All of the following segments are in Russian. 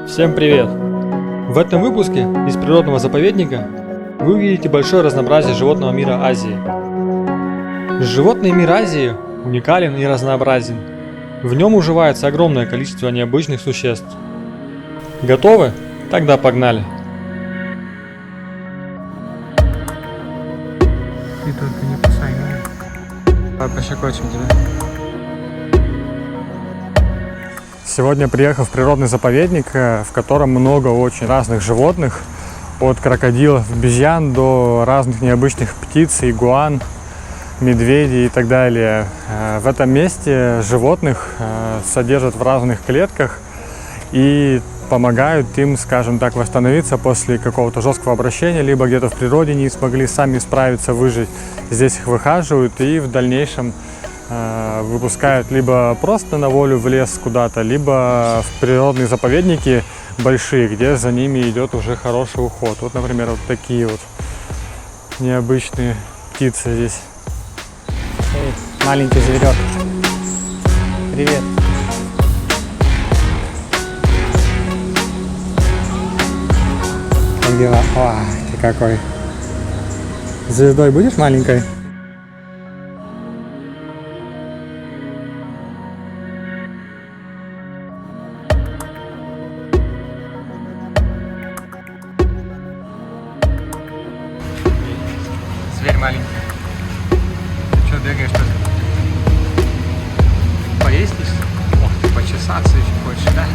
Всем привет! В этом выпуске из природного заповедника вы увидите большое разнообразие животного мира Азии. Животный мир Азии уникален и разнообразен. В нем уживается огромное количество необычных существ. Готовы? Тогда погнали! Ты только не кусай меня. Пощекочем тебя. Сегодня приехал в природный заповедник, в котором много очень разных животных, от крокодилов, обезьян до разных необычных птиц, игуан, медведей и так далее. В этом месте животных содержат в разных клетках и помогают им, скажем так, восстановиться после какого-то жесткого обращения, либо где-то в природе не смогли сами справиться, выжить. Здесь их выхаживают и в дальнейшем выпускают либо просто на волю в лес куда-то, либо в природные заповедники большие, где за ними идет уже хороший уход. Вот, например, вот такие вот необычные птицы здесь. Эй, маленький зверек. Привет. Как дела? О, ты какой. Звездой будешь маленькой? Зверь маленький. Что бегаешь-то? Поесть лишь? Ох, ты почесаться еще хочешь, да?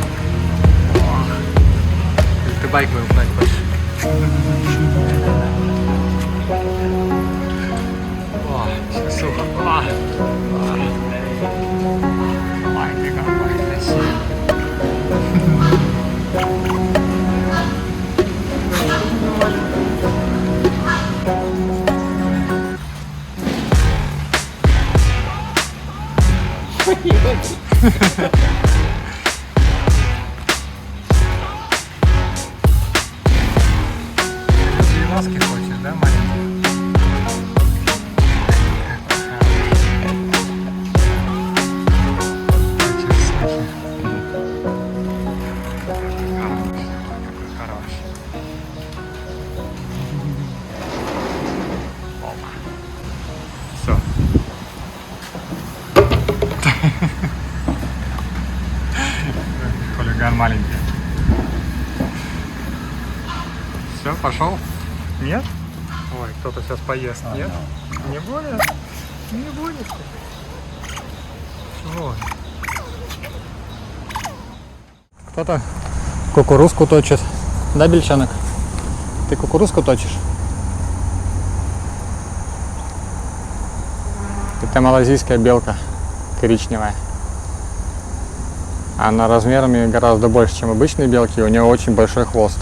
Ох. Или ты байк мой угнать хочешь? О, сейчас сухо. Ой, ты какой красивый. Носки хочешь, да, маленький? Хороший. Все. Хулиган маленький. Все, пошел? Нет? Ой, кто-то сейчас поест, нет? Не будет? Не будет. Чего? Кто-то кукурузку точит. Да, бельчонок? Ты кукурузку точишь? Это малазийская белка, коричневая. Она размерами гораздо больше, чем обычные белки, и у нее очень большой хвост.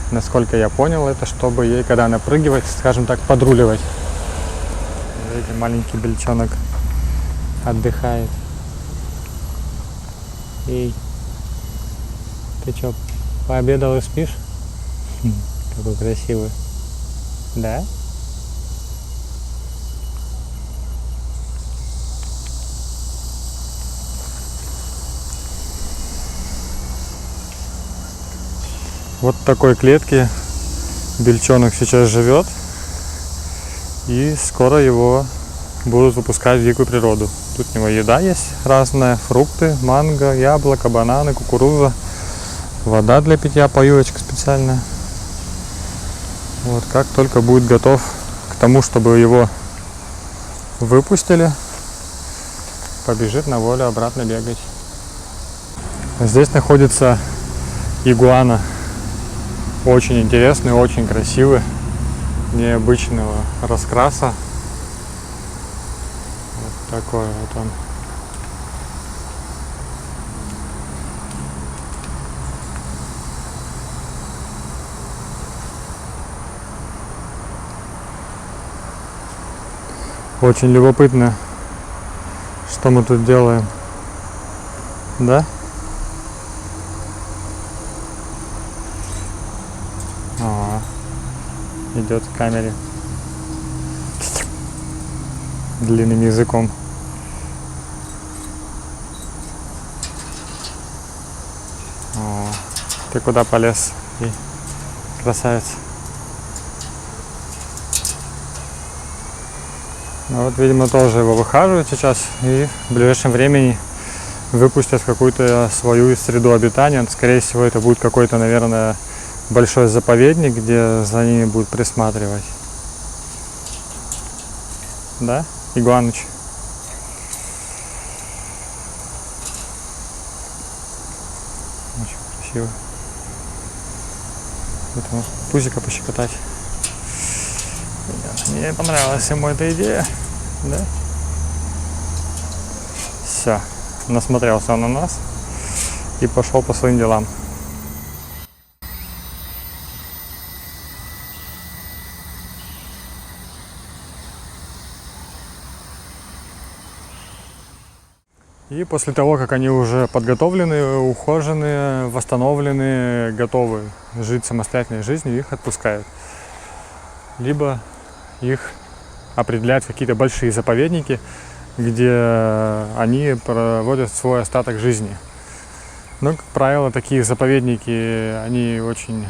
Насколько я понял, это чтобы ей, когда она прыгивает, скажем так, подруливать. Видите, маленький бельчонок отдыхает. Эй, ты что, пообедал и спишь? Какой красивый. Да? Вот в такой клетке бельчонок сейчас живет, и скоро его будут выпускать в дикую природу. Тут у него еда есть разная, фрукты, манго, яблоко, бананы, кукуруза, вода для питья, поилочка специальная. Вот как только будет готов к тому, чтобы его выпустили, побежит на волю обратно бегать. Здесь находится игуана. Очень интересный, очень красивый, необычного раскраса. Вот такой вот он. Очень любопытно, что мы тут делаем. Да? Идет к камере длинным языком. О, ты куда полез? Красавец. Ну вот, видимо, тоже его выхаживают сейчас и в ближайшем времени выпустят в какую-то свою среду обитания. Скорее всего, это будет какой-то, наверное, большой заповедник, где за ними будут присматривать. Да, Игуаныч? Очень красиво. Поэтому пузика пощекотать. Мне понравилась ему эта идея. Да? Все. Насмотрелся он на нас и пошел по своим делам. И после того, как они уже подготовлены, ухожены, восстановлены, готовы жить самостоятельной жизнью, их отпускают. Либо их определяют в какие-то большие заповедники, где они проводят свой остаток жизни. Но, как правило, такие заповедники, они очень,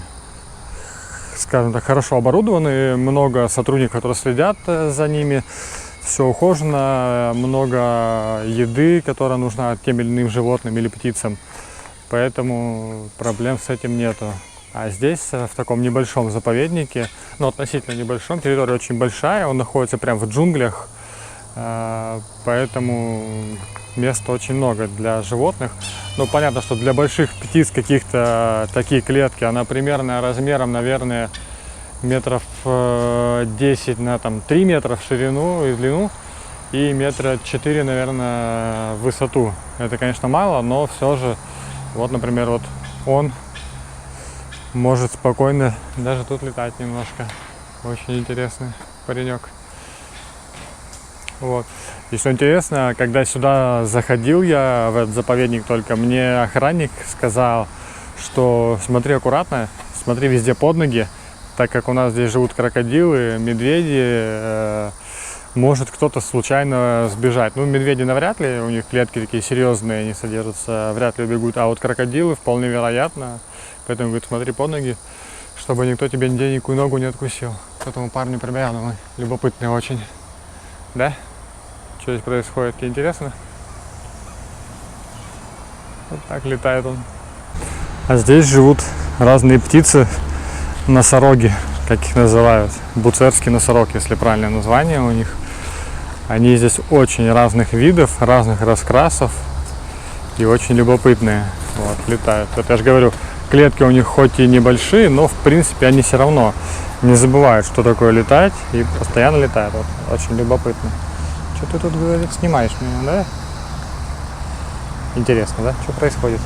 скажем так, хорошо оборудованы, много сотрудников, которые следят за ними, все ухожено, много еды, которая нужна тем или иным животным или птицам, поэтому проблем с этим нету. А здесь, в таком небольшом заповеднике, ну, относительно небольшом, территория очень большая, он находится прямо в джунглях, поэтому места очень много для животных. Ну, понятно, что для больших птиц каких-то такие клетки, она примерно размером, наверное, метров 10 на 3 метра в ширину и длину, и метра 4, наверное, в высоту. Это, конечно, мало, но все же, вот, например, вот он может спокойно даже тут летать немножко. Очень интересный паренек. Вот. И что интересно, когда сюда заходил я, в этот заповедник, только мне охранник сказал, что смотри аккуратно, смотри везде под ноги, так как у нас здесь живут крокодилы, медведи, может кто-то случайно сбежать. Ну, медведи навряд ли, у них клетки такие серьезные, они содержатся, вряд ли убегут, а вот крокодилы вполне вероятно. Поэтому, говорит, смотри под ноги, чтобы никто тебе нигде никакую ногу не откусил. Этому парню прибавил, любопытный очень. Да? Что здесь происходит? Интересно? Вот так летает он. А здесь живут разные птицы, носороги, как их называют. Буцерский носорог, если правильное название у них. Они здесь очень разных видов, разных раскрасов и очень любопытные. Вот, летают. Это я же говорю, клетки у них хоть и небольшие, но в принципе они все равно не забывают, что такое летать, и постоянно летают. Вот, очень любопытно. Что ты тут, говорит, снимаешь меня, да? Интересно, да? Что происходит?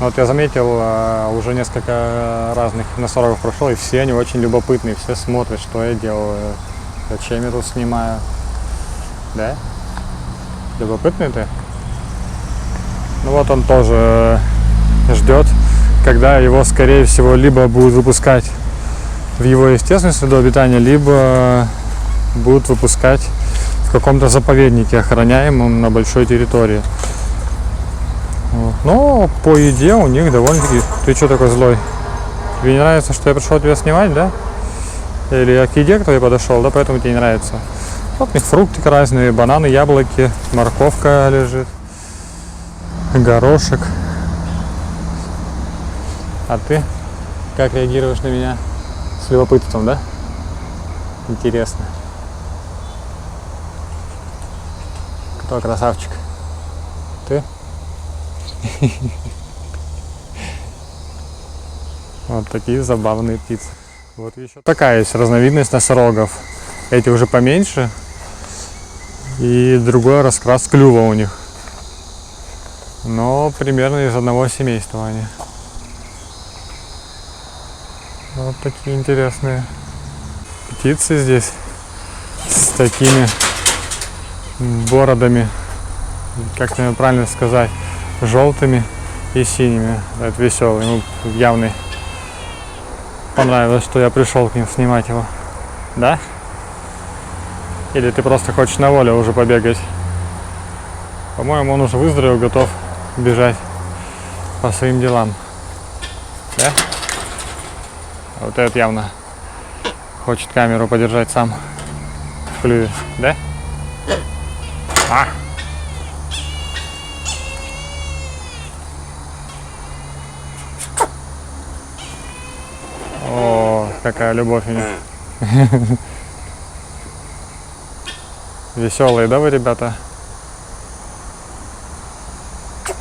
Вот я заметил, уже несколько разных носорогов прошел, и все они очень любопытные, все смотрят, что я делаю, зачем я тут снимаю. Да? Любопытный ты? Ну вот он тоже ждет, когда его, скорее всего, либо будут выпускать в его естественную среду обитания, либо будут выпускать в каком-то заповеднике, охраняемом на большой территории. Вот. Но по еде у них довольно-таки... Ты что такой злой? Тебе не нравится, что я пришел тебя снимать, да? Или я к еде к твоей подошел, да, поэтому тебе не нравится? Вот у них фрукты разные, бананы, яблоки, морковка лежит, горошек. А ты как реагируешь на меня? С любопытством, да? Интересно. Кто красавчик? Ты? Вот такие забавные птицы. Вот еще такая есть разновидность носорогов. Эти уже поменьше. И другой раскрас клюва у них. Но примерно из одного семейства они. Вот такие интересные птицы здесь. С такими бородами. Как правильно сказать? Желтыми и синими. Это веселый, ему явный. Понравилось, что я пришел к ним снимать его. Да? Или ты просто хочешь на воле уже побегать? По-моему, он уже выздоровел, готов бежать. по своим делам. Да? А вот этот явно хочет камеру подержать сам в клюве, да? А! О, какая любовь у них. Веселые, да, вы, ребята?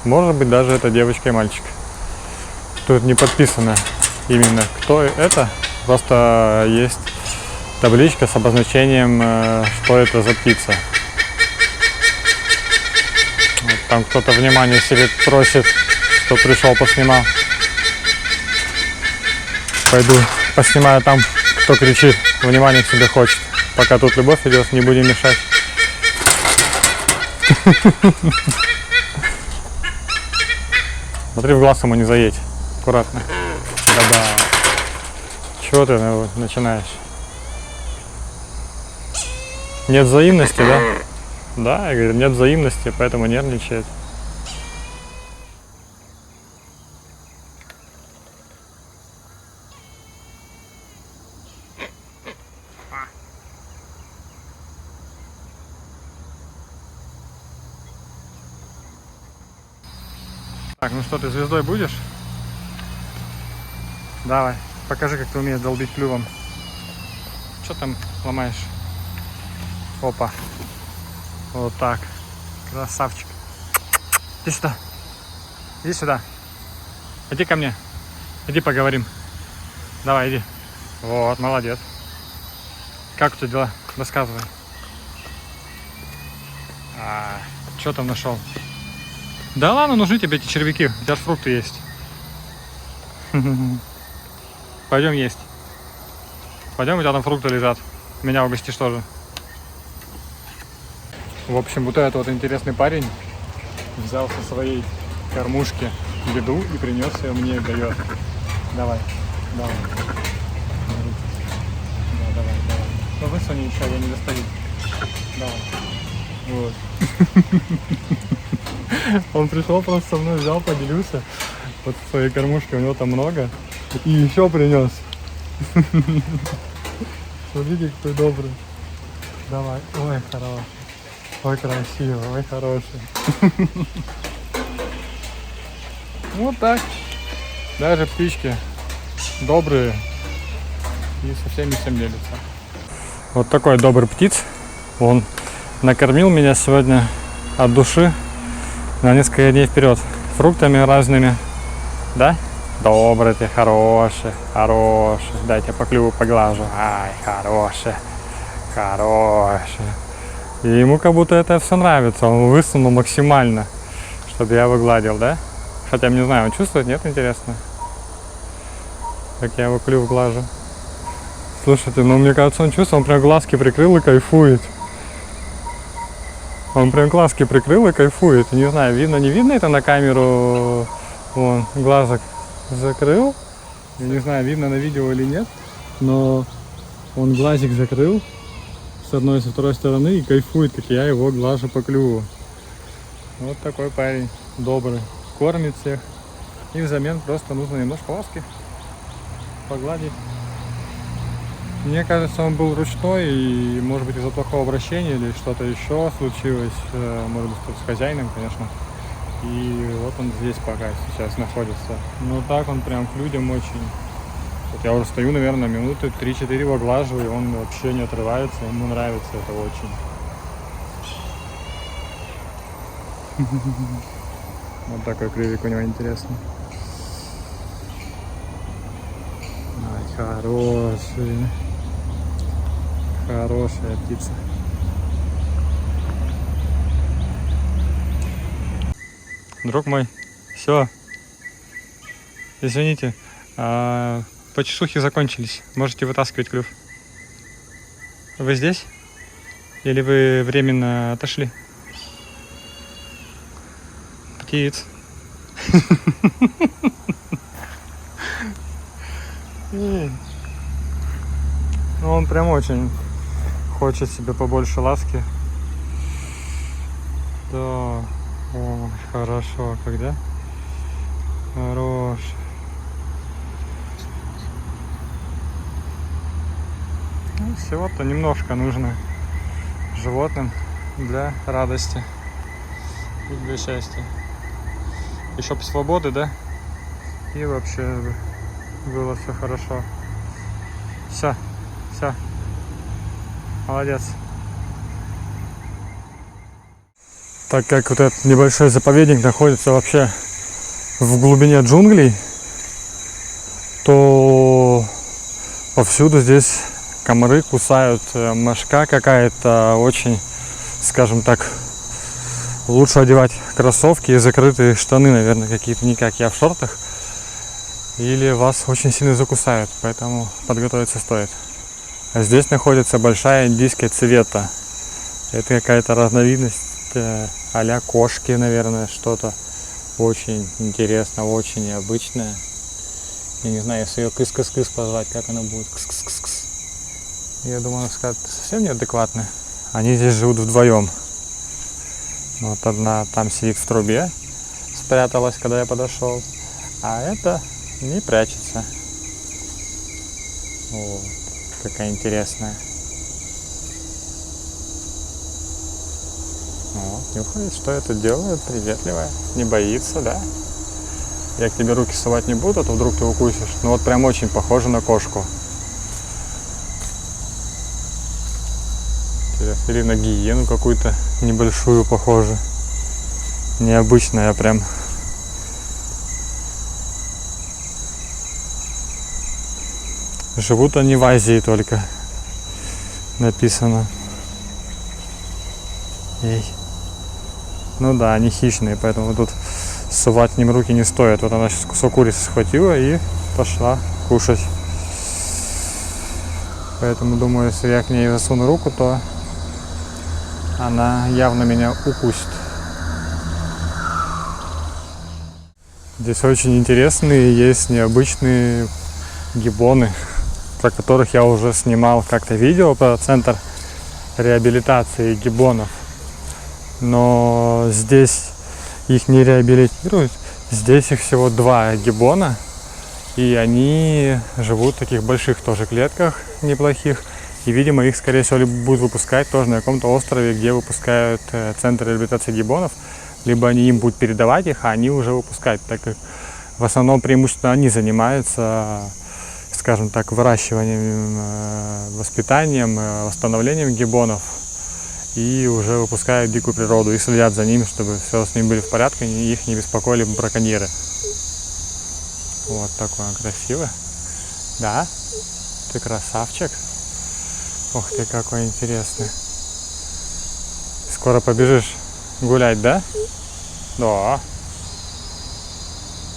Может быть, даже это девочка и мальчик. Тут не подписано именно кто это. Просто есть табличка с обозначением, что это за птица. Вот там кто-то внимание себе просит, что пришел, поснимал. Пойду поснимаю там, кто кричит, внимание к себе хочет. Пока тут любовь идет, не будем мешать. Смотри, в глаз ему не заедь. Аккуратно. Да-да. Чего ты начинаешь? Нет взаимности, да? Да, я говорю, нет взаимности, поэтому нервничает. Так, ну что, ты звездой будешь? Давай, покажи, как ты умеешь долбить клювом. Что там ломаешь? Опа. Вот так. Красавчик. Иди сюда. Иди сюда. Иди ко мне. Иди поговорим. Давай, иди. Вот, молодец. Как у тебя дела? Рассказывай. Что там нашел? Да ладно, нужны тебе эти червяки. У тебя фрукты есть. Пойдем есть. Пойдем, у тебя там фрукты лежат. Меня угостишь тоже. В общем, вот этот вот интересный парень взял со своей кормушки еду и принес ее мне и дает. Давай, давай. Да, давай, давай. Ну высуни еще, я не достаю. Давай. Вот. Он пришел просто со мной, взял, поделился. Вот своей кормушкой, у него там много. И еще принес. Смотрите, какой добрый. Давай. Ой, хороший. Ой, красиво, ой, хороший. Вот так. Даже птички добрые и со всеми всем делятся. Вот такой добрый птиц. Он накормил меня сегодня от души на несколько дней вперед. Фруктами разными. Да? Добрый ты, хороший, хороший. Дайте по клюву поглажу. Ай, хороший, хороший. И ему как будто это все нравится. Он высунул максимально, чтобы я его гладил, да? Хотя не знаю, он чувствует, нет, интересно? Как я его клюв глажу. Слушайте, ну мне кажется, он чувствует, он прям глазки прикрыл и кайфует. Он прям глазки прикрыл и кайфует. Не знаю, видно, не видно это на камеру. Вон, глазок закрыл. Я не знаю, видно на видео или нет. Но он глазик закрыл с одной и со второй стороны и кайфует, как я его глажу по клюву. Вот такой парень, добрый. Кормит всех. И взамен просто нужно немножко ласки погладить. Мне кажется, он был ручной, и может быть из-за плохого обращения или что-то еще случилось, может быть с хозяином, конечно. И вот он здесь пока сейчас находится. Но так он прям к людям очень. Вот я уже стою, наверное, минуты 3-4 его глаживаю, и он вообще не отрывается, ему нравится это очень. Вот такой клювик у него интересный. Ай, хороший. Хорошая птица. Друг мой, все. Извините, почесухи закончились. Можете вытаскивать клюв. Вы здесь? Или вы временно отошли? Птиц. Ну, он прям очень хочет себе побольше ласки. Да, о, хорошо, когда? Хорош. Ну, всего-то немножко нужно животным для радости и для счастья. Еще бы свободы, да? И вообще было все хорошо. Все. Молодец. Так как вот этот небольшой заповедник находится вообще в глубине джунглей, то повсюду здесь комары кусают, мошка какая-то, очень, скажем так, лучше одевать кроссовки и закрытые штаны, наверное, какие-то, не как я в шортах, или вас очень сильно закусают, поэтому подготовиться стоит. А здесь находится большая индийская цвета. Это какая-то разновидность а-ля кошки, наверное, что-то очень интересное, очень необычное. Я не знаю, если ее кыс-кыс-кыс позвать, как она будет кыс-кыс-кыс-кыс. Я думаю, она скажет, совсем неадекватно. Они здесь живут вдвоем. Вот одна там сидит в трубе, спряталась, когда я подошел, а эта не прячется. Вот, какая интересная. Вот, нюхает, что это делает, приветливая, не боится, да? Я к тебе руки совать не буду, а то вдруг ты укусишь. Ну вот прям очень похоже на кошку. Интересно, или на гиену какую-то небольшую похоже. Необычная прям. Живут они в Азии только. Написано. Эй. Ну да, они хищные, поэтому тут совать к ним руки не стоит. Вот она сейчас кусок курицы схватила и пошла кушать. Поэтому думаю, если я к ней засуну руку, то она явно меня укусит. Здесь очень интересные, есть необычные гиббоны, про которых я уже снимал как-то видео про центр реабилитации гиббонов. Но здесь их не реабилитируют. Здесь их всего 2 гиббона. И они живут в таких больших тоже клетках неплохих. И, видимо, их, скорее всего, либо будут выпускать тоже на каком-то острове, где выпускают центр реабилитации гиббонов. Либо они им будут передавать их, а они уже выпускать. Так как в основном преимущественно они занимаются, скажем так, выращиванием, воспитанием, восстановлением гиббонов. И уже выпускают в дикую природу и следят за ними, чтобы все с ними были в порядке, и их не беспокоили браконьеры. Вот такой он красивый. Да? Ты красавчик. Ох ты, какой интересный. Скоро побежишь гулять, да? Да.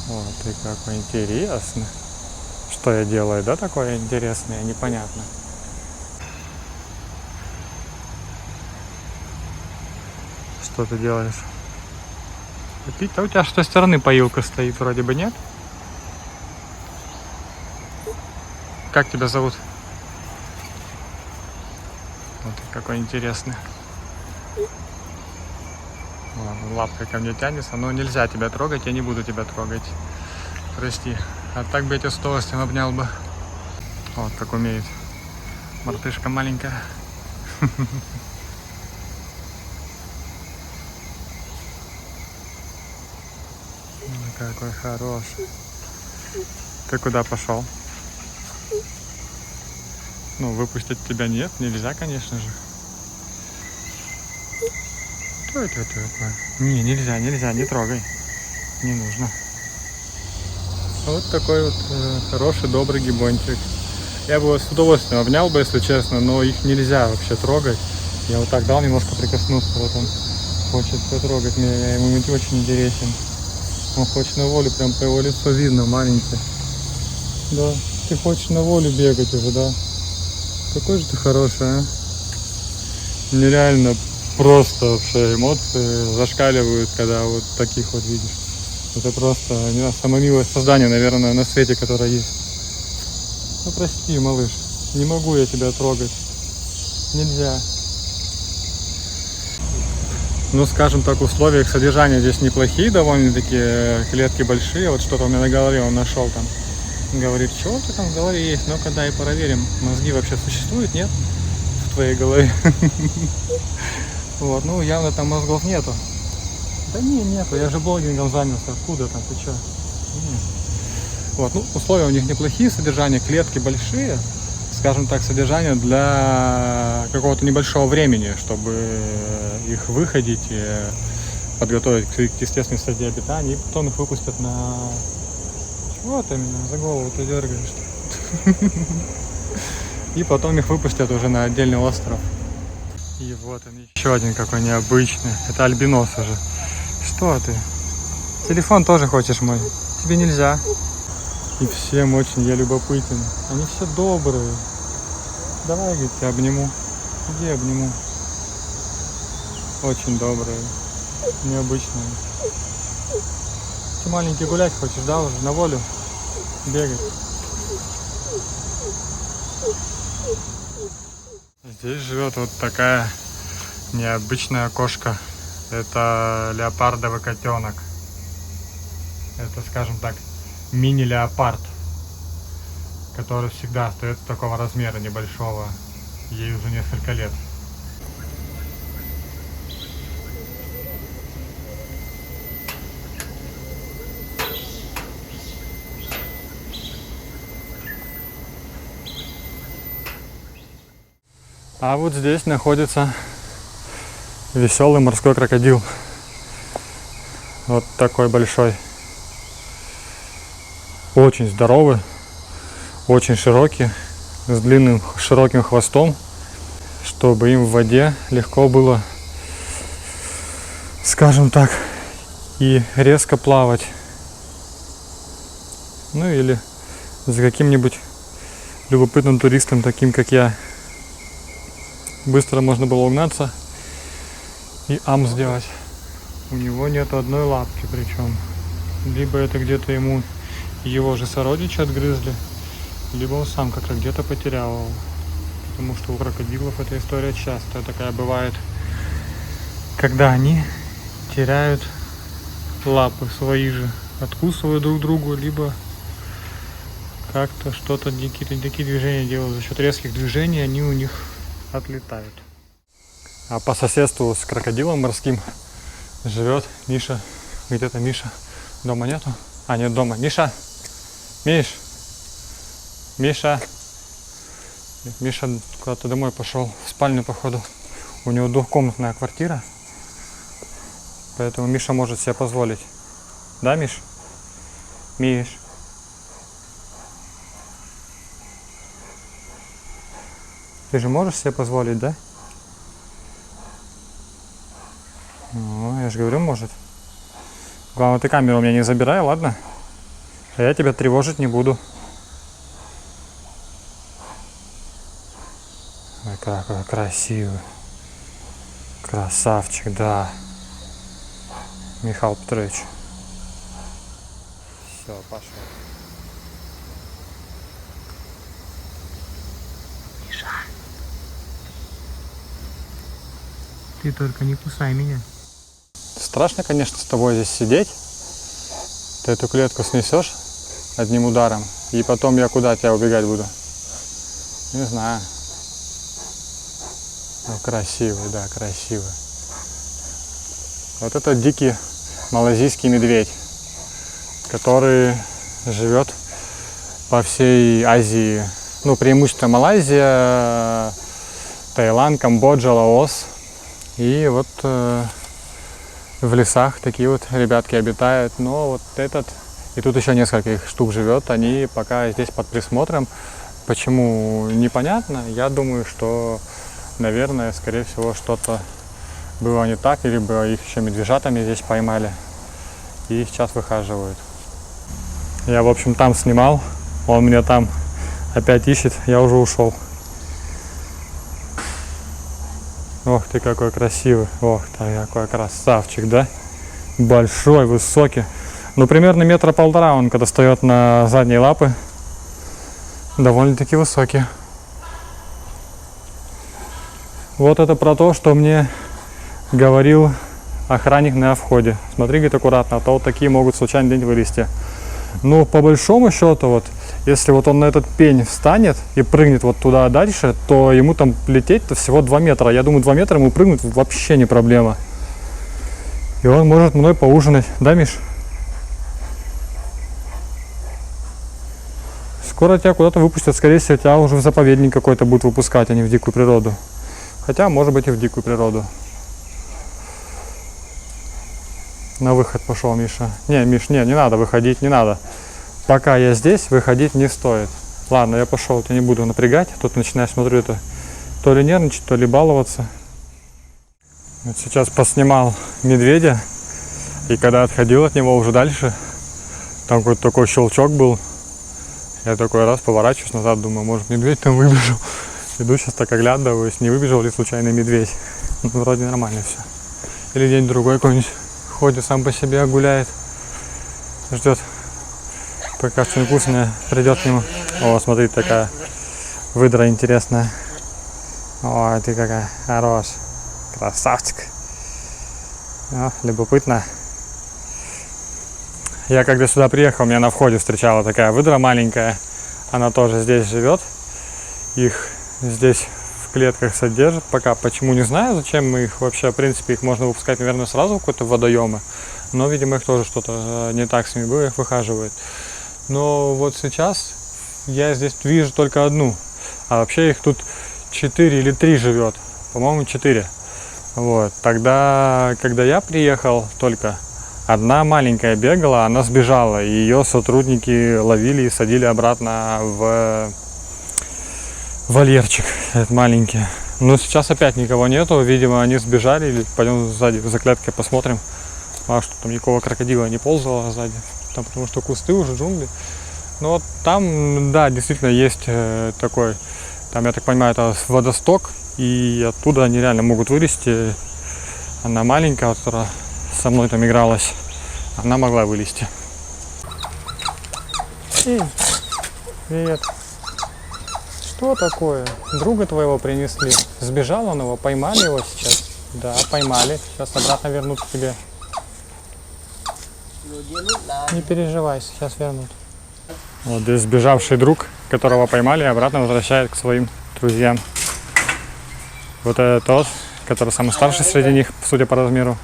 Вот ты, какой интересный. Что я делаю, да, такое интересное, непонятно. Что ты делаешь? Пить-то у тебя с той стороны поилка стоит, вроде бы, нет? Как тебя зовут? Вот какой интересный. Ладно, лапкой ко мне тянется, но нельзя тебя трогать, я не буду тебя трогать. Прости. А так бы я тебя с удовольствием обнял бы. Вот как умеет. Мартышка маленькая. Какой хороший. Ты куда пошел? Ну, выпустить тебя нет, нельзя, конечно же. Что это такое? Не, нельзя, не трогай. Не нужно. Вот такой вот хороший, добрый гиббончик. Я бы его с удовольствием обнял бы, если честно, но их нельзя вообще трогать. Я вот так дал немножко прикоснуться, вот он хочет потрогать меня, я ему очень интересен. Он хочет на волю, прям по его лицу видно, маленький. Да, ты хочешь на волю бегать уже, да? Какой же ты хороший, а? Нереально просто вообще эмоции зашкаливают, когда вот таких вот видишь. Это просто, не знаю, самое милое создание, наверное, на свете, которое есть. Ну прости, малыш, не могу я тебя трогать. Нельзя. Ну, скажем так, условия их содержания здесь неплохие, довольно-таки, клетки большие. Вот что-то у меня на голове он нашел там. Говорит, что ты там в голове есть? Ну-ка, дай проверим. Мозги вообще существуют, нет? В твоей голове. Вот, ну, явно там мозгов нету. Да нету, я же блогингом занялся. Откуда там, ты чё? Вот, ну, условия у них неплохие, содержание, клетки большие. Скажем так, содержание для какого-то небольшого времени, чтобы их выходить и подготовить к естественной среде обитания, и потом их выпустят на... Чего ты меня за голову-то дергаешь? И потом их выпустят уже на отдельный остров. И вот он, еще один какой необычный. Это альбинос уже. Что ты? Телефон тоже хочешь мой? Тебе нельзя. И всем очень я любопытен. Они все добрые. Давай, говорит, тебя обниму. Иди обниму. Очень добрые. Необычные. Ты маленький гулять хочешь, да, уже? На волю? Бегать. Здесь живет вот такая необычная кошка. Это леопардовый котенок. Это, скажем так, мини-леопард, который всегда остается такого размера небольшого. Ей уже несколько лет. А вот здесь находится веселый морской крокодил. Вот такой большой. Очень здоровый, очень широкий, с длинным широким хвостом, чтобы им в воде легко было, скажем так, и резко плавать. Ну или за каким-нибудь любопытным туристом, таким как я, быстро можно было угнаться и ам сделать. У него нет одной лапки, причем. Либо это где-то ему его же сородичи отгрызли, либо он сам как-то где-то потерял его. Потому что у крокодилов эта история часто такая бывает, когда они теряют лапы свои же, откусывают друг другу, либо как-то что-то дикие движения делают. За счет резких движений они у них отлетают. А по соседству с крокодилом морским живет Миша. Где-то Миша. Дома нету? А, нет дома. Миша! Миш! Миша! Миша куда-то домой пошел, в спальню походу. У него двухкомнатная квартира, поэтому Миша может себе позволить. Да, Миш? Миш? Ты же можешь себе позволить, да? Ну, я же говорю, может. Главное, ты камеру у меня не забирай, ладно? А я тебя тревожить не буду. Ой, какой красивый. Красавчик, да. Михаил Петрович. Все, пошел. Миша. Ты только не кусай меня. Страшно, конечно, с тобой здесь сидеть. Ты эту клетку снесешь одним ударом, и потом я куда от тебя убегать буду? Не знаю. Ну, красивый, да, красивый. Вот это дикий малайзийский медведь, который живет по всей Азии. Ну, преимущественно Малайзия, Таиланд, Камбоджа, Лаос. И вот в лесах такие вот ребятки обитают. Но вот этот, и тут еще несколько их штук живет, они пока здесь под присмотром. Почему, непонятно. Я думаю, что, наверное, скорее всего, что-то было не так, либо их еще медвежатами здесь поймали и сейчас выхаживают. Я, в общем, там снимал, он меня там опять ищет, я уже ушел. Ох ты, какой красивый, ох ты, какой красавчик, да? Большой, высокий. Ну, примерно 1,5 метра он, когда встает на задние лапы, довольно-таки высокий. Вот это про то, что мне говорил охранник на входе. Смотри, говорит, аккуратно, а то вот такие могут случайно где-нибудь вылезти. Ну, по большому счету, вот, если вот он на этот пень встанет и прыгнет вот туда дальше, то ему там лететь-то всего 2 метра. Я думаю, 2 метра ему прыгнуть вообще не проблема. И он может мной поужинать. Да, Миш? Скоро тебя куда-то выпустят. Скорее всего, тебя уже в заповедник какой-то будут выпускать, а не в дикую природу. Хотя, может быть, и в дикую природу. На выход пошел Миша. Не, Миш, не надо выходить, не надо. Пока я здесь, выходить не стоит. Ладно, я пошел, тебя не буду напрягать. Тут начинаешь, смотрю, это то ли нервничать, то ли баловаться. Вот сейчас поснимал медведя. И когда отходил от него уже дальше, там какой-то такой щелчок был. Я такой раз поворачиваюсь назад, думаю, может медведь там выбежал. Иду сейчас так оглядываюсь, не выбежал ли случайно медведь. Ну, вроде нормально все. Или день другой какой-нибудь ходит сам по себе, гуляет. Ждет, пока что-нибудь вкусное придет к нему. О, смотри, такая выдра интересная. Ой, ты какая хорош. Красавчик. О, любопытно. Я когда сюда приехал, меня на входе встречала такая выдра маленькая. Она тоже здесь живет. Их здесь в клетках содержат пока. Почему, не знаю, зачем мы их вообще, в принципе, их можно выпускать, наверное, сразу в какой-то водоемы. Но, видимо, их тоже что-то не так с ними было, их выхаживает. Но вот сейчас я здесь вижу только одну. А вообще их тут 4 или 3 живет. По-моему, 4. Вот. Тогда, когда я приехал только, одна маленькая бегала, она сбежала. И ее сотрудники ловили и садили обратно в вольерчик этот маленький. Но сейчас опять никого нету. Видимо, они сбежали. Или пойдем сзади за клеткой посмотрим. А что там никакого крокодила не ползало сзади. Там потому что кусты уже, джунгли. Но вот там, да, действительно есть такой, там, я так понимаю, это водосток. И оттуда они реально могут вылезти. Она маленькая, которая со мной там игралась, она могла вылезти. Эй, привет. Что такое? Друга твоего принесли. Сбежал он его, поймали его сейчас. Да, поймали. Сейчас обратно вернут к тебе. Не переживай, сейчас вернут. Вот здесь сбежавший друг, которого поймали, обратно возвращает к своим друзьям. Вот это тот, который самый старший среди них, судя по размеру,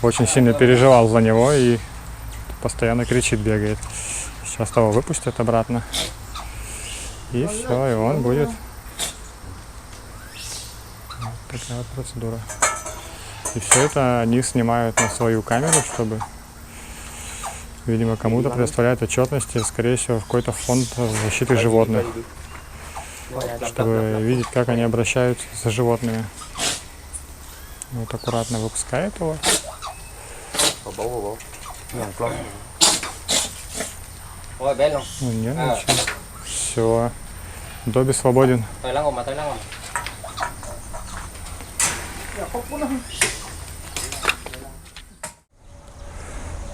очень сильно переживал за него и постоянно кричит, бегает. Сейчас того выпустят обратно. И все, и он будет. Вот такая вот процедура. И все это они снимают на свою камеру, чтобы, видимо, кому-то предоставляют отчетности, скорее всего, в какой-то фонд защиты животных, чтобы видеть, как они обращаются с животными. Вот аккуратно выпускает его. Ну, нервничает. Все. Добби свободен.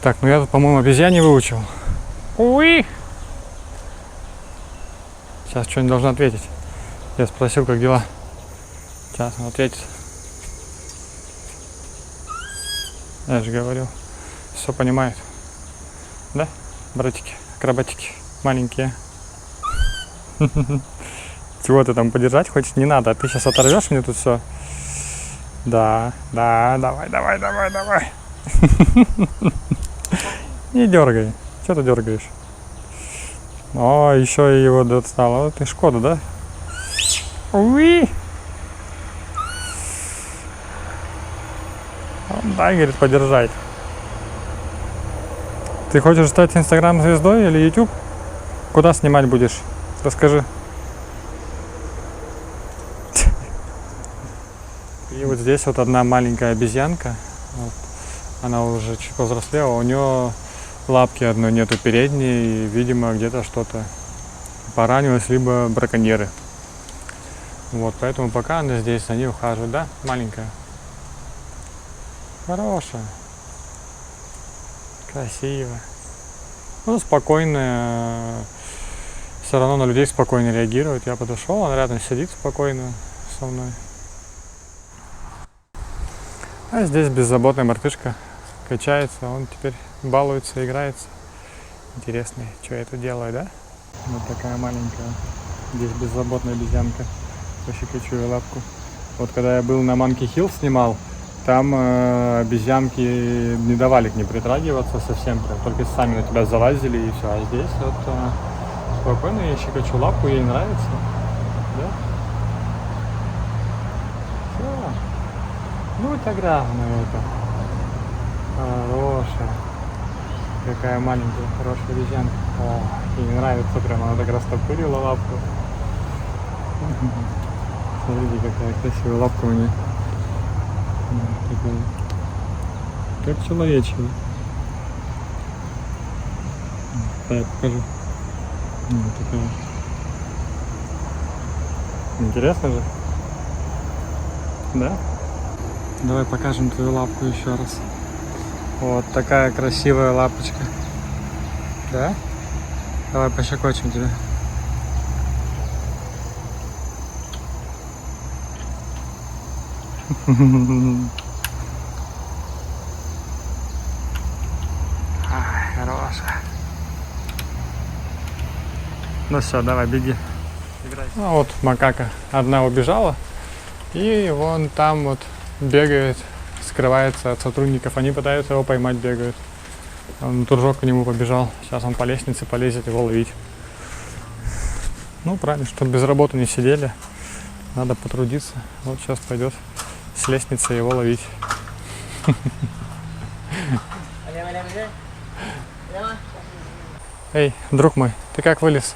Так, ну я тут, по-моему, обезьяне выучил. Уи! Сейчас что-нибудь должна ответить. Я спросил, как дела. Сейчас он ответит. Я же говорил, все понимает. Да, братики, акробатики, маленькие. Чего ты там подержать хочешь? Не надо, ты сейчас оторвешь мне тут все. Да, давай. Не дергай. Что ты дергаешь? О, еще и его достало. Вот ты Шкода, да? Уи! Дай, говорит, подержать. Ты хочешь стать инстаграм-звездой или YouTube? Куда снимать будешь? Расскажи. И вот здесь вот одна маленькая обезьянка. Вот. Она уже чуть повзрослела. У нее лапки одной нету передней. И, видимо, где-то что-то поранилось, либо браконьеры. Вот, поэтому пока она здесь, за ней ухаживают. Да, маленькая. Хорошая. Красиво. Ну, спокойная. Все равно на людей спокойно реагирует. Я подошел, она рядом сидит спокойно со мной. А здесь беззаботная мартышка качается, он теперь балуется, играется. Интересно, что я тут делаю, да? Вот такая маленькая, здесь беззаботная обезьянка. Пощекочу ее лапку. Вот когда я был на Monkey Hill снимал, там обезьянки не давали к ней притрагиваться совсем, прям, только сами на тебя залазили и все. А здесь вот спокойно я щекочу лапку, ей нравится. Да? Все. Ну тогда на это. Хорошая. Какая маленькая, хорошая обезьянка. О, ей нравится прям, она так растопырила лапку. Смотрите, какая красивая лапка у нее. Такая. Как человечья. Да, я покажу. Вот такая. Интересно же? Да? Давай покажем твою лапку еще раз. Вот такая красивая лапочка. Да? Давай пощекочем тебя. Ай, хорошая. Ну все, давай, беги. Играй. Ну вот макака одна убежала. И вон там вот бегает, скрывается от сотрудников. Они пытаются его поймать, бегают. Он дружок к нему побежал. Сейчас он по лестнице полезет его ловить. Ну правильно, чтобы без работы не сидели. Надо потрудиться. Вот сейчас пойдет с лестницы его ловить. Эй, друг мой, ты как вылез?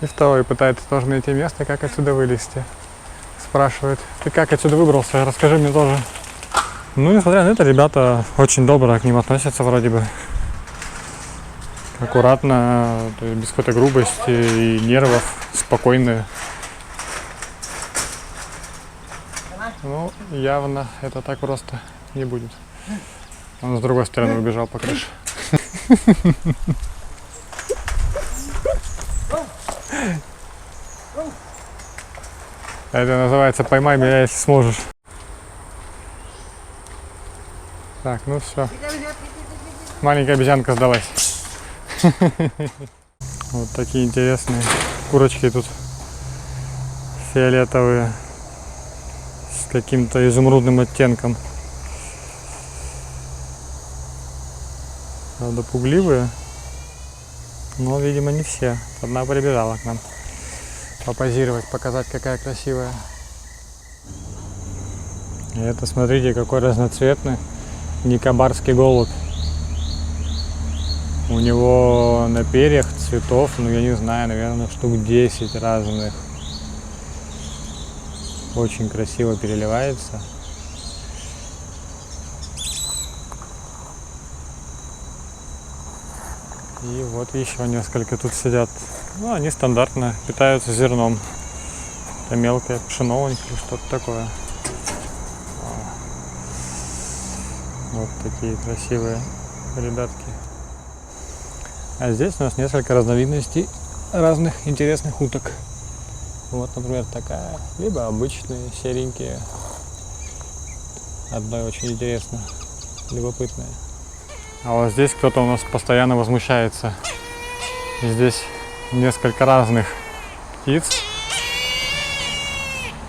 И второй пытается тоже найти место, как отсюда вылезти. Спрашивает, ты как отсюда выбрался? Расскажи мне тоже. Ну, несмотря на это, ребята очень добро к ним относятся вроде бы. Аккуратно, то есть без какой-то грубости и нервов, спокойные. Ну, явно это так просто не будет. Он с другой стороны убежал по крыше. Это называется «поймай меня, если сможешь». Так, ну все. Маленькая обезьянка сдалась. Вот такие интересные курочки тут. Фиолетовые. С каким-то изумрудным оттенком. Правда, пугливые. Но, видимо, не все. Одна прибежала к нам. Попозировать, показать, какая красивая. И это, смотрите, какой разноцветный никобарский голубь. У него на перьях цветов, ну я не знаю, наверное, штук 10 разных. Очень красиво переливается. И вот еще несколько тут сидят. Ну, они стандартно питаются зерном. Это мелкое пшено у них или что-то такое. Вот такие красивые ребятки. А здесь у нас несколько разновидностей разных интересных уток. Вот, например, такая, либо обычные, серенькие. Одна очень интересная, любопытная. А вот здесь кто-то у нас постоянно возмущается. Здесь несколько разных птиц.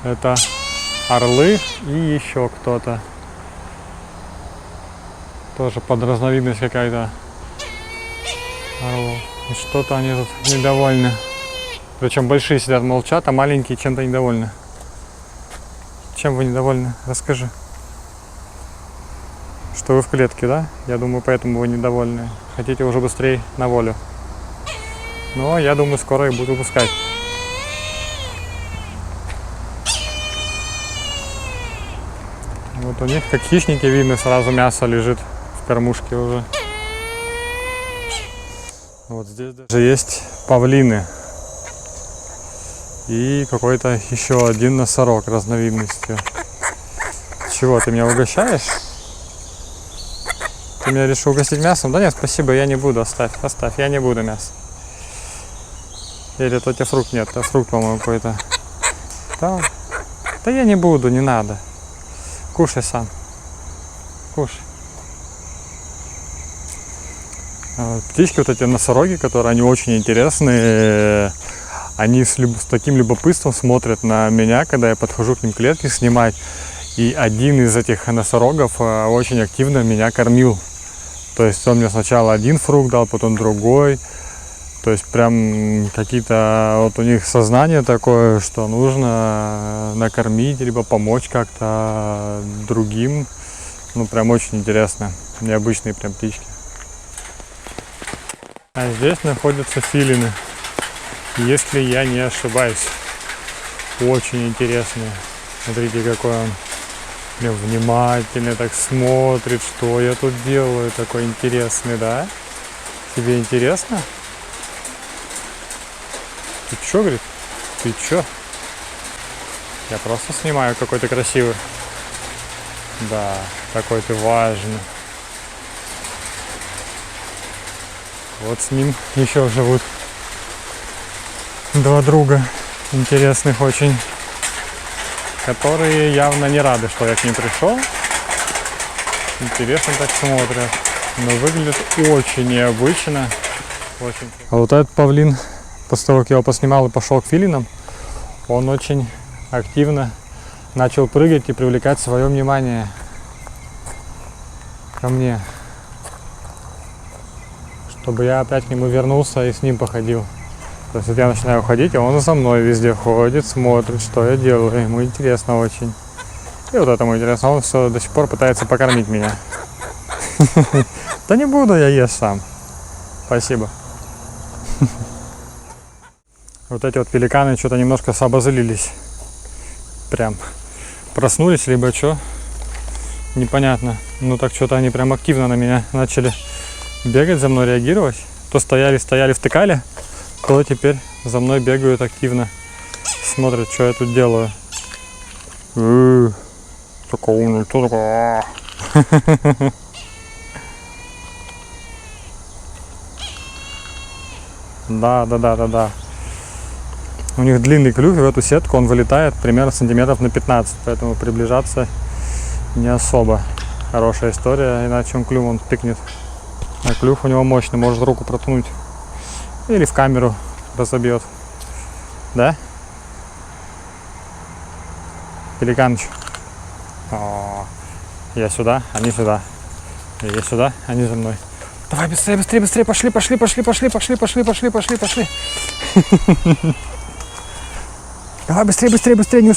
Это орлы и еще кто-то. Тоже под разновидность какая-то орлов. И что-то они тут недовольны. Причем большие сидят молчат, а маленькие чем-то недовольны. Чем вы недовольны? Расскажи. Что вы в клетке, да? Я думаю, поэтому вы недовольны. Хотите уже быстрее на волю. Но я думаю, скоро их будут выпускать. Вот у них, как хищники, видно, сразу мясо лежит в кормушке уже. Вот здесь даже есть павлины. И какой-то еще один носорог разновидностью. Чего, ты меня угощаешь? Ты меня решил угостить мясом? Да нет, спасибо, я не буду, оставь, я не буду мясо. Или это у тебя фрукт? Нет, это фрукт, по-моему, какой-то. Да. Да я не буду, не надо. Кушай сам. Кушай. Птички, вот эти носороги, которые, они очень интересные. Они с таким любопытством смотрят на меня, когда я подхожу к ним клетки снимать. И один из этих носорогов очень активно меня кормил. То есть он мне сначала один фрукт дал, потом другой. То есть прям какие-то вот у них сознание такое, что нужно накормить, либо помочь как-то другим. Ну прям очень интересно. Необычные прям птички. А здесь находятся филины, если я не ошибаюсь. Очень интересные. Смотрите, какой он прям внимательно так смотрит, что я тут делаю. Такой интересный, да? Тебе интересно? Ты чё, говорит? Ты чё? Я просто снимаю, какой ты красивый. Да, какой ты важный. Вот с ним еще живут два друга интересных очень, которые явно не рады, что я к ним пришел. Интересно так смотрят, но выглядит очень необычно. Очень. А вот этот павлин, после того, как я его поснимал и пошел к филинам, он очень активно начал прыгать и привлекать свое внимание ко мне, чтобы я опять к нему вернулся и с ним походил. То есть я начинаю ходить, а он за мной везде ходит, смотрит, что я делаю. Ему интересно очень. И вот этому интересно. Он все до сих пор пытается покормить меня. Да не буду, я ешь сам. Спасибо. Вот эти вот пеликаны что-то немножко обозлились. Прям проснулись, либо что. Непонятно. Ну так что-то они прям активно на меня начали бегать, за мной реагировать. То стояли, втыкали, то теперь за мной бегают активно. Смотрят, что я тут делаю. Такой умный, кто такой? Да. У них длинный клюв, и в эту сетку он вылетает примерно сантиметров на 15, поэтому приближаться не особо хорошая история, иначе он клювом пикнет. А клюв у него мощный, может руку проткнуть. Или в камеру разобьет. Да? Пеликаныч. Я сюда, они сюда. Я сюда, они за мной. Давай быстрее, пошли. Давай быстрее, не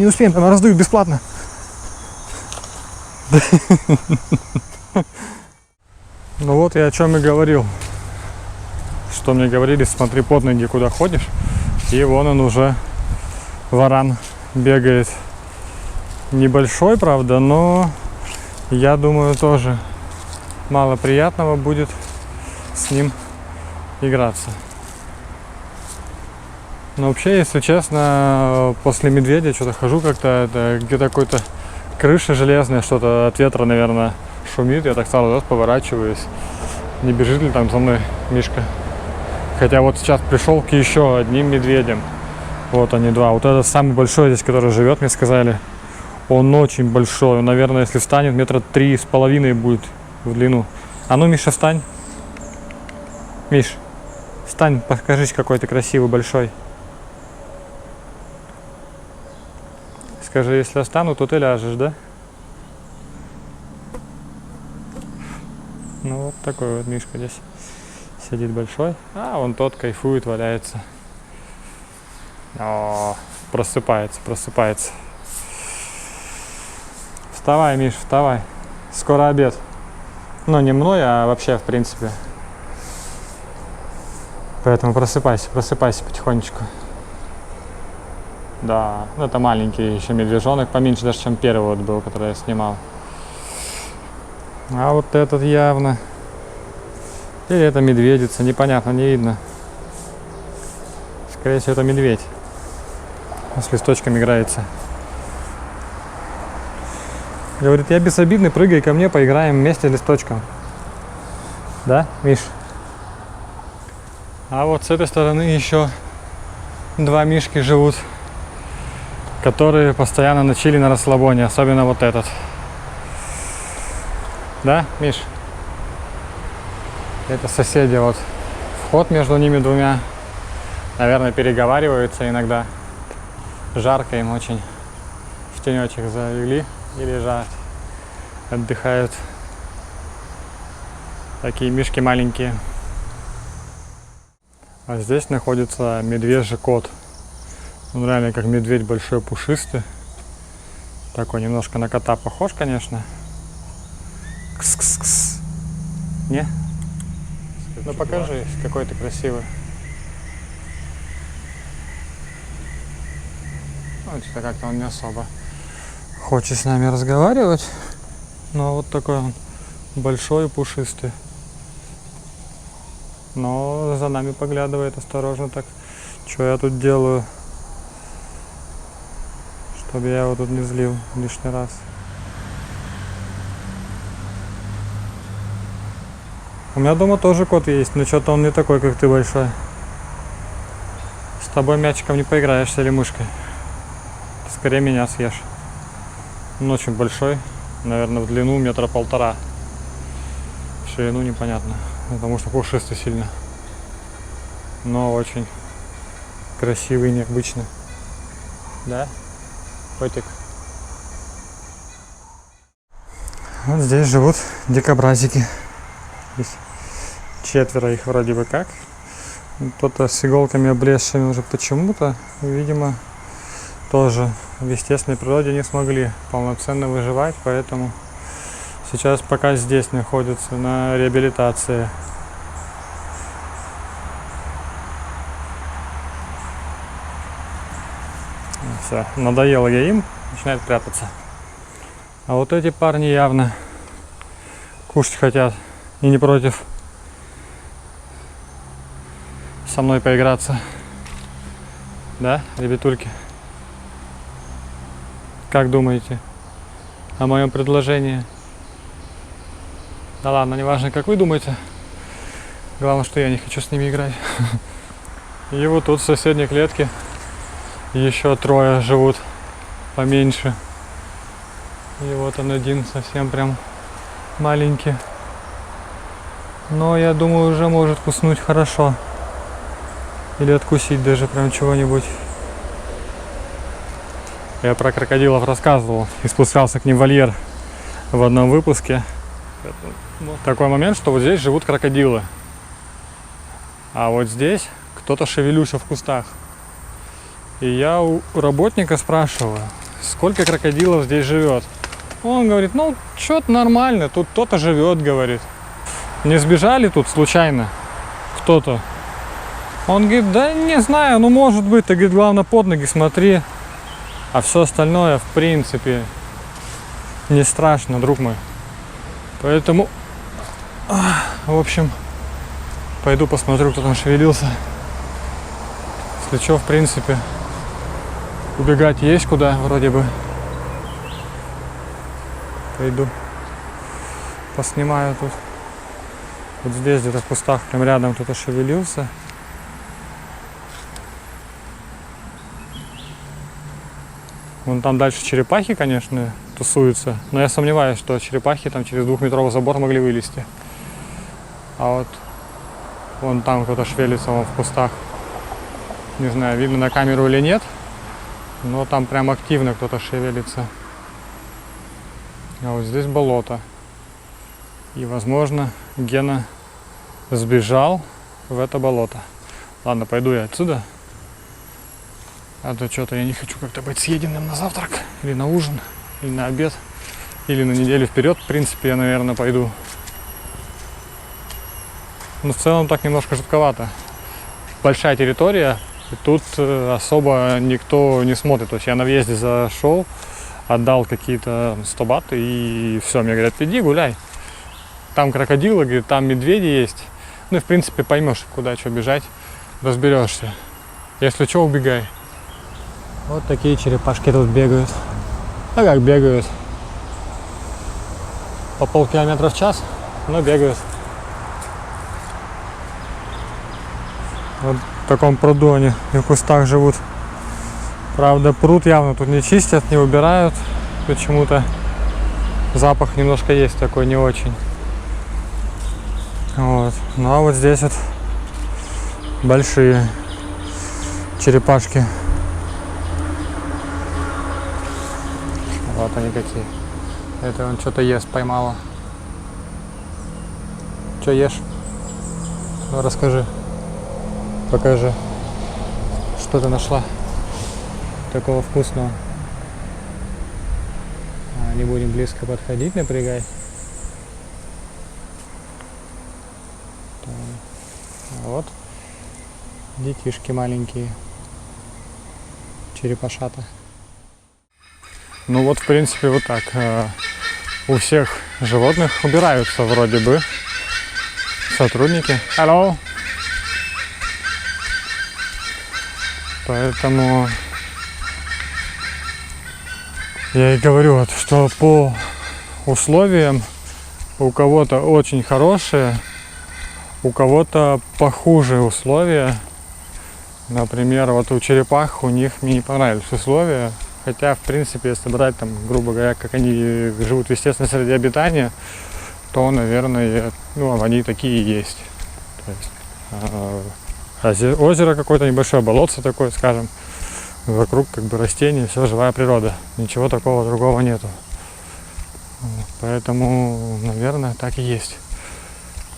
успеем, там раздают бесплатно. Ну вот я о чем и говорил. Что мне говорили, смотри под ноги, куда ходишь. И вон он уже, варан, бегает. Небольшой, правда, но я думаю, тоже мало приятного будет с ним играться. Но вообще, если честно, после медведя что-то хожу как-то, где-то какой-то крыша железная, что-то от ветра, наверное, шумит. Я так сразу поворачиваюсь. Не бежит ли там за мной Мишка? Хотя вот сейчас пришел к еще одним медведям. Вот они два. Вот этот самый большой здесь, который живет, мне сказали. Он очень большой. Он, наверное, если встанет, метра 3,5 будет в длину. А ну, Миша, встань. Миш, встань, покажись, какой ты красивый, большой. Скажи, если я встану, то ты ляжешь, да? Ну, вот такой вот Мишка здесь сидит большой. А вон тот кайфует, валяется. О, просыпается. Вставай, Миш, вставай. Скоро обед. Ну, не мной, а вообще, в принципе. Поэтому просыпайся потихонечку. Да, это маленький еще медвежонок, поменьше даже, чем первый вот был, который я снимал. А вот этот явно. Или это медведица, непонятно, не видно. Скорее всего, это медведь. С листочками играется. Говорит, я безобидный, прыгай ко мне, поиграем вместе листочком. Да, Миш? А вот с этой стороны еще два мишки живут, которые постоянно на чили, на расслабоне, особенно вот этот. Да, Миш? Это соседи, вот вход между ними двумя. Наверное, переговариваются иногда. Жарко им очень. В тенечек залегли и лежат. Отдыхают. Такие мишки маленькие. А здесь находится медвежий кот. Он реально как медведь, большой, пушистый. Такой немножко на кота похож, конечно. Кс-кс-кс. Не? Ну покажи, какой ты красивый. Ну, что-то как-то он не особо хочет с нами разговаривать. Но вот такой он большой и пушистый. Но за нами поглядывает осторожно так. Что я тут делаю? Чтобы я его тут не злил лишний раз. У меня дома тоже кот есть, но что-то он не такой, как ты, большой. С тобой мячиком не поиграешься или мышкой. Ты скорее меня съешь. Он очень большой, наверное, в длину 1,5 метра. В ширину непонятно, потому что пушистый сильно. Но очень красивый, необычный. Да? Котик. Вот здесь живут дикобразики. Здесь 4 их вроде бы как. Кто-то с иголками облезшими уже почему-то, видимо, тоже в естественной природе не смогли полноценно выживать, поэтому сейчас пока здесь находятся на реабилитации. Все, надоело я им, начинает прятаться. А вот эти парни явно кушать хотят и не против со мной поиграться. Да, ребятульки? Как думаете о моем предложении? Да ладно, неважно, как вы думаете. Главное, что я не хочу с ними играть. И вот тут в соседней клетке еще 3 живут поменьше. И вот он один совсем прям маленький. Но я думаю, уже может куснуть хорошо. Или откусить даже прям чего-нибудь. Я про крокодилов рассказывал и спускался к ним в вольер в одном выпуске. Такой момент, что вот здесь живут крокодилы. А вот здесь кто-то шевелюшся в кустах. И я у работника спрашиваю, сколько крокодилов здесь живет. Он говорит, ну, что-то нормально, тут кто-то живет, говорит. Не сбежали тут случайно кто-то? Он говорит, да не знаю, ну может быть, ты, говорит, главное под ноги смотри. А все остальное, в принципе, не страшно, друг мой. Поэтому, в общем, пойду посмотрю, кто там шевелился. Если что, в принципе, убегать есть куда, вроде бы. Пойду поснимаю тут. Вот здесь где-то в кустах прям рядом кто-то шевелился. Вон там дальше черепахи, конечно, тусуются. Но я сомневаюсь, что черепахи там через 2-метровый забор могли вылезти. А вот вон там кто-то шевелится вон в кустах. Не знаю, видно на камеру или нет. Но там прям активно кто-то шевелится. А вот здесь болото. И, возможно, Гена сбежал в это болото. Ладно, пойду я отсюда. А то что-то я не хочу как-то быть съеденным на завтрак, или на ужин, или на обед, или на неделю вперед. В принципе, я, наверное, пойду. Но в целом так немножко жутковато. Большая территория, и тут особо никто не смотрит. То есть я на въезде зашел, отдал какие-то 100 бат, и все, мне говорят, иди гуляй. Там крокодилы, говорит, там медведи есть. Ну и, в принципе, поймешь, куда что бежать, разберешься. Если что, убегай. Вот такие черепашки тут бегают. А как бегают? По полкилометра в час, но бегают. Вот В таком пруду они и в кустах живут. Правда, пруд явно тут не чистят, не убирают. Почему-то запах немножко есть такой, не очень. Вот. Ну а вот здесь вот большие черепашки. Вот они какие. Это он что-то ест, поймала. Что ешь? Ну расскажи. Покажи. Что ты нашла такого вкусного? Не будем близко подходить, напрягай. А вот детишки маленькие, черепашата. Ну вот, в принципе, вот так. У всех животных убираются вроде бы сотрудники. Hello. Поэтому я и говорю, вот, что по условиям у кого-то очень хорошие, у кого-то похуже условия. Например, вот у черепах у них мне не понравились условия. Хотя, в принципе, если брать, там, грубо говоря, как они живут в естественной среде обитания, то, наверное, ну, они такие и есть. То есть, озеро какое-то небольшое, болотце такое, скажем. Вокруг как бы растения, все живая природа. Ничего такого другого нету. Поэтому, наверное, так и есть.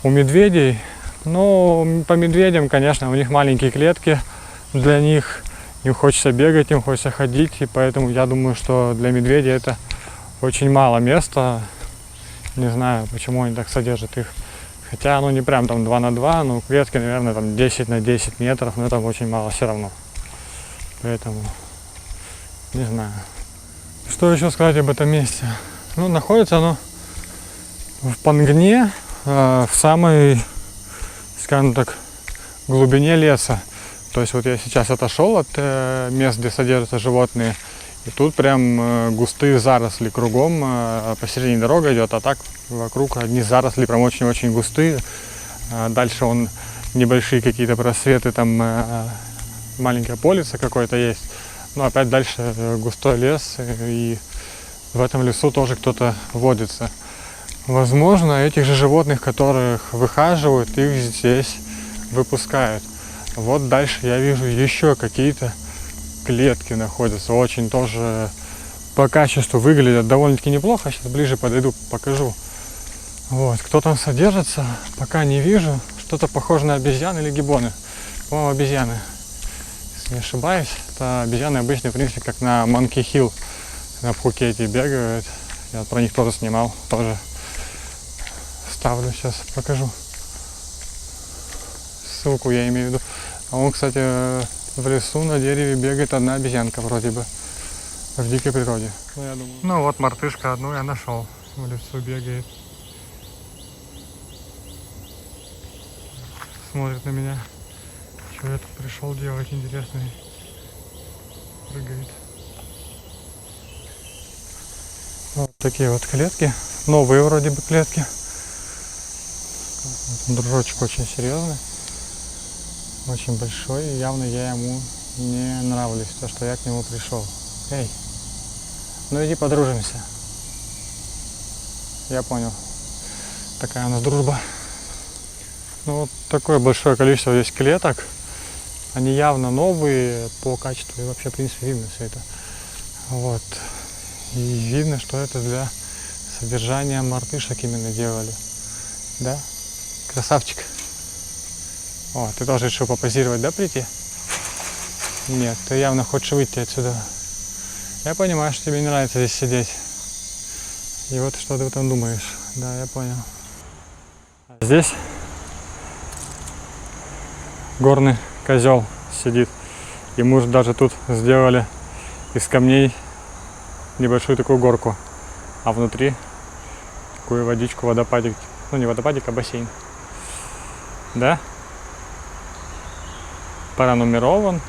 У медведей, ну, по медведям, конечно, у них маленькие клетки для них. Им хочется бегать, им хочется ходить. И поэтому я думаю, что для медведя это очень мало места. Не знаю, почему они так содержат их. Хотя оно не прям там 2 на 2, но клетки, наверное, там 10 на 10 метров, но это очень мало все равно. Поэтому, не знаю. Что еще сказать об этом месте? Ну, находится оно в Пангне, в самой, скажем так, глубине леса. То есть вот я сейчас отошел от мест, где содержатся животные, и тут прям густые заросли кругом, посередине дорога идет, а так вокруг одни заросли прям очень-очень густые. Дальше он небольшие какие-то просветы, там маленькое полице какое-то есть. Но опять дальше густой лес, и в этом лесу тоже кто-то водится. Возможно, этих же животных, которых выхаживают, их здесь выпускают. Вот дальше я вижу еще какие-то клетки находятся. Очень тоже по качеству выглядят довольно-таки неплохо. Сейчас ближе подойду, покажу. Вот, кто там содержится, пока не вижу. Что-то похоже на обезьяны или гиббоны. По-моему, обезьяны. Если не ошибаюсь, это обезьяны обычно, в принципе, как на Monkey Hill на Пхукете бегают. Я про них тоже снимал. Тоже ставлю сейчас, покажу. Ссылку я имею в виду. А он, кстати, в лесу на дереве бегает одна обезьянка вроде бы. В дикой природе. Ну, я думаю. Ну вот мартышка одну я нашел. В лесу бегает. Смотрит на меня. Что я тут пришел делать, интересно. Прыгает. Вот такие вот клетки. Новые вроде бы клетки. Дружочек очень серьезный. Очень большой, и явно я ему не нравлюсь, то, что я к нему пришел. Эй, ну иди подружимся. Я понял. Такая у нас дружба. Ну вот такое большое количество здесь клеток. Они явно новые по качеству, и вообще, в принципе, видно все это. Вот. И видно, что это для содержания мартышек именно делали. Да? Красавчик. О, ты тоже решил попозировать, да, прийти? Нет, ты явно хочешь выйти отсюда. Я понимаю, что тебе не нравится здесь сидеть. И вот что ты об этом думаешь. Да, я понял. Здесь горный козел сидит. Ему же даже тут сделали из камней небольшую такую горку. А внутри такую водичку, водопадик. Ну, не водопадик, а бассейн. Да? Пронумерован,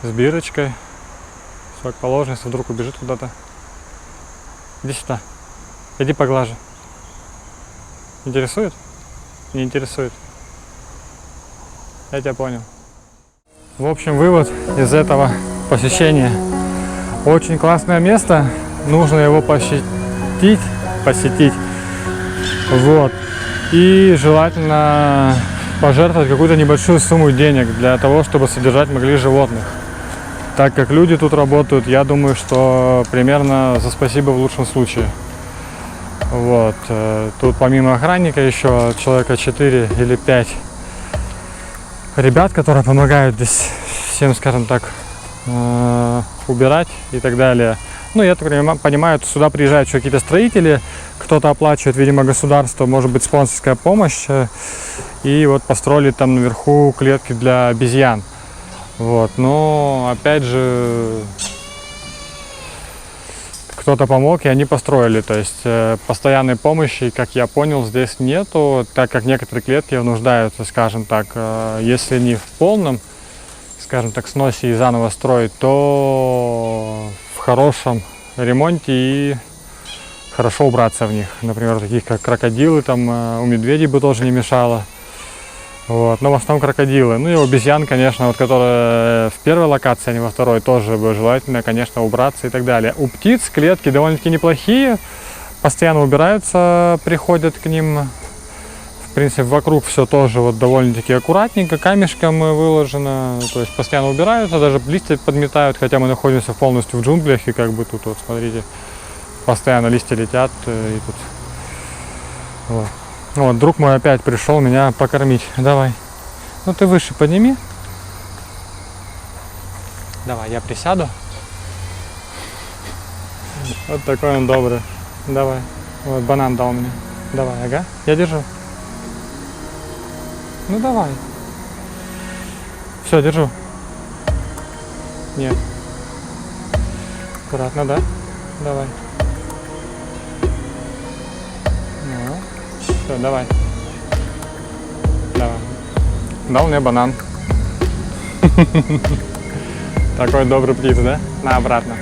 с бирочкой. Все как положено, если вдруг убежит куда-то. Иди сюда. Иди поглажи. Интересует? Не интересует. Я тебя понял. В общем, вывод из этого посещения. Очень классное место, нужно его посетить. Вот. И желательно пожертвовать какую-то небольшую сумму денег для того, чтобы содержать могли животных. Так как люди тут работают, я думаю, что примерно за спасибо в лучшем случае. Вот. Тут помимо охранника еще человека 4 или 5 ребят, которые помогают здесь всем, скажем так, убирать и так далее. Ну, я так понимаю, сюда приезжают еще какие-то строители, кто-то оплачивает, видимо, государство, может быть, спонсорская помощь. И вот построили там наверху клетки для обезьян. Вот, но опять же кто-то помог, и они построили. То есть постоянной помощи, как я понял, здесь нету, так как некоторые клетки нуждаются, скажем так, если не в полном, скажем так, сносе и заново строить, то в хорошем ремонте и хорошо убраться в них. Например, таких как крокодилы, там у медведей бы тоже не мешало. Вот. Но в основном крокодилы. Ну и обезьян, конечно, вот, которые в первой локации, а не во второй, тоже бы желательно, конечно, убраться и так далее. У птиц клетки довольно-таки неплохие, постоянно убираются, приходят к ним. В принципе, вокруг все тоже вот довольно-таки аккуратненько, камешком выложено, то есть постоянно убираются, даже листья подметают, хотя мы находимся полностью в джунглях, и как бы тут, вот смотрите, постоянно листья летят, и тут... Вот. Вот, друг мой опять пришел меня покормить. Давай. Ну ты выше подними. Давай, я присяду. Вот такой он добрый. Давай. Вот банан дал мне. Давай, ага. Я держу. Ну давай. Все, держу. Нет. Аккуратно, да? Давай. Все, давай. Давай. Дал мне банан. Такой добрый птиц, да? На, обратно.